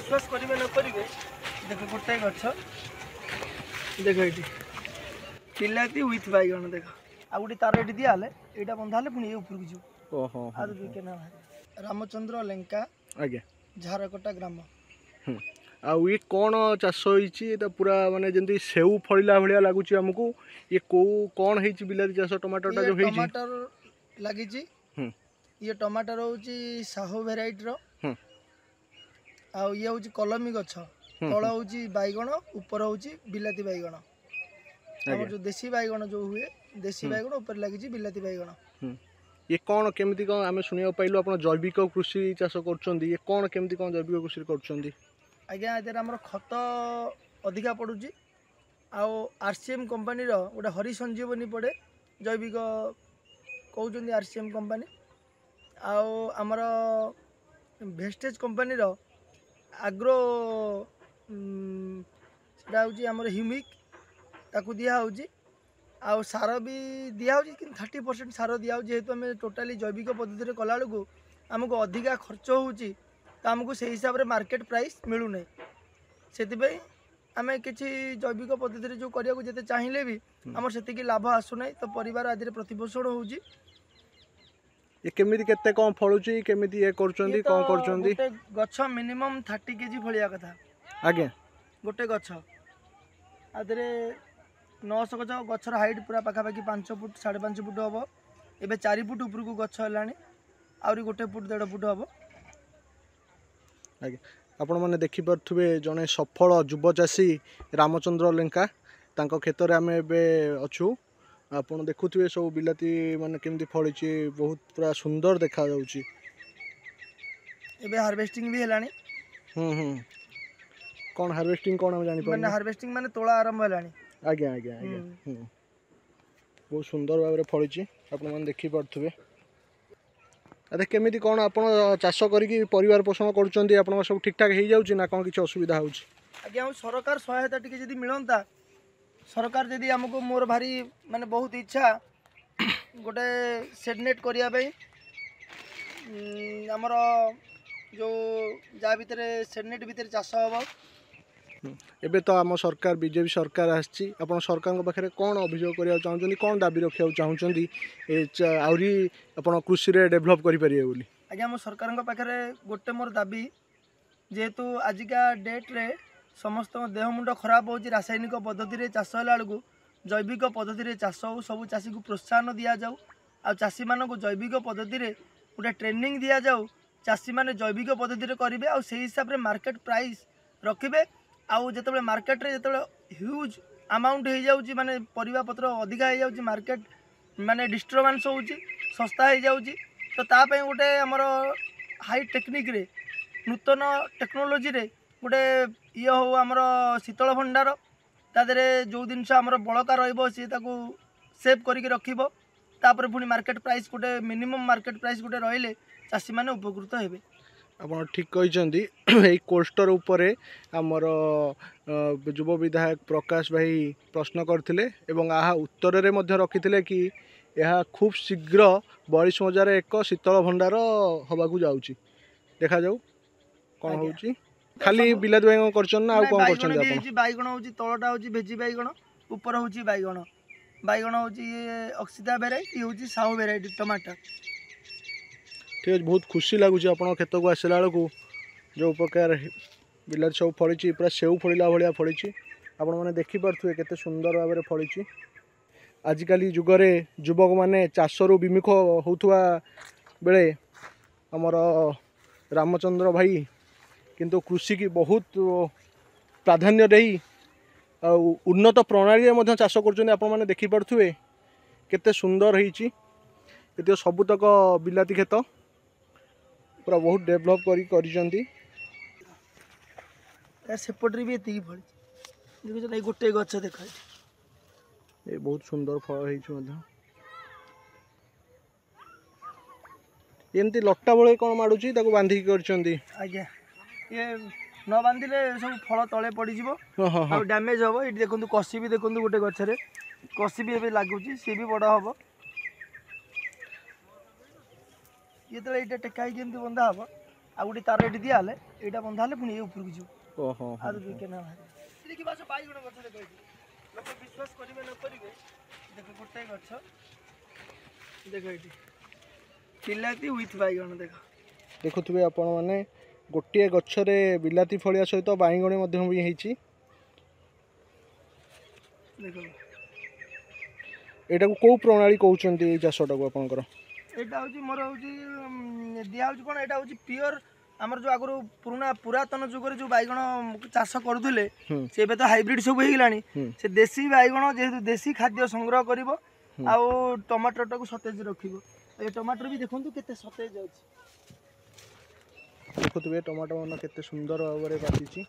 विश्वास करेंगे न करेंगे देख गोटे गछ देख ये बिलाती विथ बैगण देख आ गोटे तार ये दिया यहाँ बंधा पुणी उपरक जी रामचंद्र लेंका आज्ञा झारकटा ग्राम आउ ये कौन चाष हो पूरा माने जंती सेऊ फलिला भाया लगुच आमको ये को कौन है बिलाती चाष टमाटर जो टमाटर लगी ये टमाटर हूँ साहू भेराइट आउ ये हूँ कलमी गछ तल हूँ बैगण ऊपर हूँ बिलाती बैगण जो देसी बैगण जो हुए देसी बैगण ऊपर लगी बिलाती बैगण ये कौन केमती कौन आम शुणा पाइलु आप जैविक कृषि चाष कर ये कौन केमती कौन जैविक कृषि कर आज्ञा आम खत अधिका पड़ुची आउ आरसीएम कंपानी गोटे हरि संजीवनी पड़े जैविक कहते आरसीएम कंपानी आउ आमर भेस्टेज कंपानी आग्रो से हूँ ह्यूमिक ताकू दिहूँ आउ सार भी दिहूँ कि 30% सार दिहूँ जेहेतु आम टोटाली जैविक पद्धति कला बेलू आमको अधिका खर्च होची तो आमको से हिसाब से मार्केट प्राइस मिलूना से आम किसी जैविक पद्धति जो करने जिते चाहिए भी आम से लाभ आसूना तो परिवार आदि प्रतिपोषण होची ये केमिति केते कौन फलुची केमिति ये करचंदी कौन करचंदी गोटे गछ मिनिमम 30 केजी फलिया कथा आगे गोटे गछ आदरे 900 गछ गछर हाइट पूरा पाखापाखि 5 फुट 5.5 फुट हम एबे 4 फुट ऊपर को गछ हेलानी आउरी गोटे फुट 1.5 फुट हम आगे आपण माने देखि परथुबे जने सफल युवा चाषी रामचंद्र लेंका तांको खेत रे आमे एबे अछु आपण देखुथिबे सब बिलाती माने केमती फळिची बहुत पूरा सुंदर देखा जाउची एबे हार्वेस्टिंग भी हेलानी कोन हार्वेस्टिंग कोन हम जानि माने हार्वेस्टिंग माने तोला आरंभ हेलानी आज्ञा आज्ञा आज्ञा बहुत सुंदर भाबरे फळिची आपण माने देखि परथुबे अरे केमिति कोन आपण चाष करिकि परिवार पोषण करूचंदी आपण सब ठीक ठाक हे जाउची ना कोन किछ असुविधा होउची आज्ञा सरकार सहायता टिके जदी मिलंता सरकार जदि आमको मोर भारी माने बहुत इच्छा गोटे सेडनेट करने आमर जो जा भितर सेडनेट भितर चाष हम एबे तो आम सरकार बीजेपी सरकार आछि आपण सरकार पाखे कौन अभियोग करिया चाहउछंदी कौन दाबी रखिया चाहउछंदी आउरी आपण कृषि रे डेवलप करि परिए बोली आज्ञा आम सरकार पाखे गोटे मोर दाबी जेहेतु आजिका डेट रे समस्त देह मुंड खराब हो रासायनिक पद्धति चाष बेलू जैविक पद्धति चाष हो सब चाषी को प्रोत्साहन दि जाऊ आ चाषी मान जैविक पद्धति गोटे ट्रेनिंग दि जाऊ चाषी मैंने जैविक पद्धति करेंगे आ हिसाब से मार्केट प्राइस रखिए आउ जो मार्केट रे जो ह्यूज अमाउंट हो जाऊँगी माने परिबा पत्र अधिका हो जाऊँगी मार्केट माने डिस्टर्बांस हो सस्ता हो जाऊँगी तो तापाई गोटे आमर हाई टेक्निक रे नूतन टेक्नोलोजी रे गोटे ये हो आमर शीतल भंडार तादे जो जिनस आमर बड़का सी सेव करके रखिब तापर पुणी मार्केट प्राइस गोटे मिनिमम मार्केट प्राइस गोटे रहिले चाषी मैंने उपकृत हेबे आप ठीक कही कोल्डस्टोर उपरे आमर युव विधायक प्रकाश भाई प्रश्न करथिले एवं आहा उत्तर रे मध्य रखिथिले कि यह खूब शीघ्र 42,000 एक शीतल भंडार हवाकू जाउची देखा जाऊ कौन होउची खाली बिलाती बैगण करछन ना आ कोन करछन आपण बैगण होउची तळटा होउची भेजी बैगण ऊपर होउची बैगण बैगण होउची अक्सिता वेराइटी होउची साहू वेराइटी टमाटर ठीक है बहुत खुशी लगुच आप खेत को आसला बेलू जो प्रकार बिलाती सब फड़ी पूरा सेऊ फड़ा भाया फड़ी आपण मैंने देखिपे केते सुंदर भाव में फड़ी आजिकल जुगरे युवक मैंने चाषरू विमुख होता बेले आमर रामचंद्र भाई किंतु कृषि की बहुत प्राधान्य दे उन्नत प्रणाली चाष कर देखिपे केते सुंदर होती सबुतक बिलाती खेत पूरा बहुत डेभलप सेपटे भी एति फड़ी गोटे गछ देखा ये बहुत सुंदर फल एमती लट्टा बड़े कौन माड़ुची बांधिकी कर आज्ञा ये न बांधिले सब फल तले पड़ जाव डैमेज हम ये देखो कसी भी देखो गोटे गचरे कसी भी लगुच सी भी बड़ हम ये टेका बंधा हम ଆଉ ଗୋଟେ ତାର ଏଠି ଦିଆହେଲେ ଏଇଟା ବନ୍ଧା ହେଲେ ପୁଣି ଏ ଉପରକୁ ଯିବ। ଓହୋ ଆଉ ଦୁଇ କେନା ଦେଖିବା ସେ ବାଇଗଣ ଗଛ ଦେଖ ଏଠି ଲୋକ ବିଶ୍ୱାସ କରିବେ ନ କରିବେ। ଦେଖ ଗୋଟେ ଗଛ ଦେଖ ଏଠି ବିଲାତି ୱିଥ୍ ବାଇଗଣ ଦେଖ। ଦେଖୁଥିବେ ଆପଣମାନେ ଗୋଟିଏ ଗଛରେ ବିଲାତି ଫଳିଆ ସହିତ ବାଇଗଣ ମଧ୍ୟ ବି ହେଇଛି। ଦେଖ ଏଇଟାକୁ କୋଉ ପ୍ରଣାଳୀ କହୁଛନ୍ତି ଏଇ ଚାଷଟାକୁ ଆପଣଙ୍କର? ଏଇଟା ହେଉଛି ମୋର ହେଉଛି ଦିଆହେଉଛି କ'ଣ, ଏଇଟା ହେଉଛି ପିଓର ଆମର ଯେଉଁ ଆଗରୁ ପୁରାତନ ଯୁଗରେ ଯେଉଁ ବାଇଗଣ ଚାଷ କରୁଥିଲେ ସେ ଏବେ ତ ହାଇବ୍ରିଡ୍ ସବୁ ହେଇଗଲାଣି। ସେ ଦେଶୀ ବାଇଗଣ ଯେହେତୁ ଦେଶୀ ଖାଦ୍ୟ ସଂଗ୍ରହ କରିବ ଆଉ ଟମାଟରଟାକୁ ସତେଜ ରଖିବ। ଏ ଟମାଟର ବି ଦେଖନ୍ତୁ କେତେ ସତେଜ ଅଛି। ଦେଖୁଥିବେ ଟମାଟୋ ମାନ କେତେ ସୁନ୍ଦର ଭାବରେ ପାଚିଛି।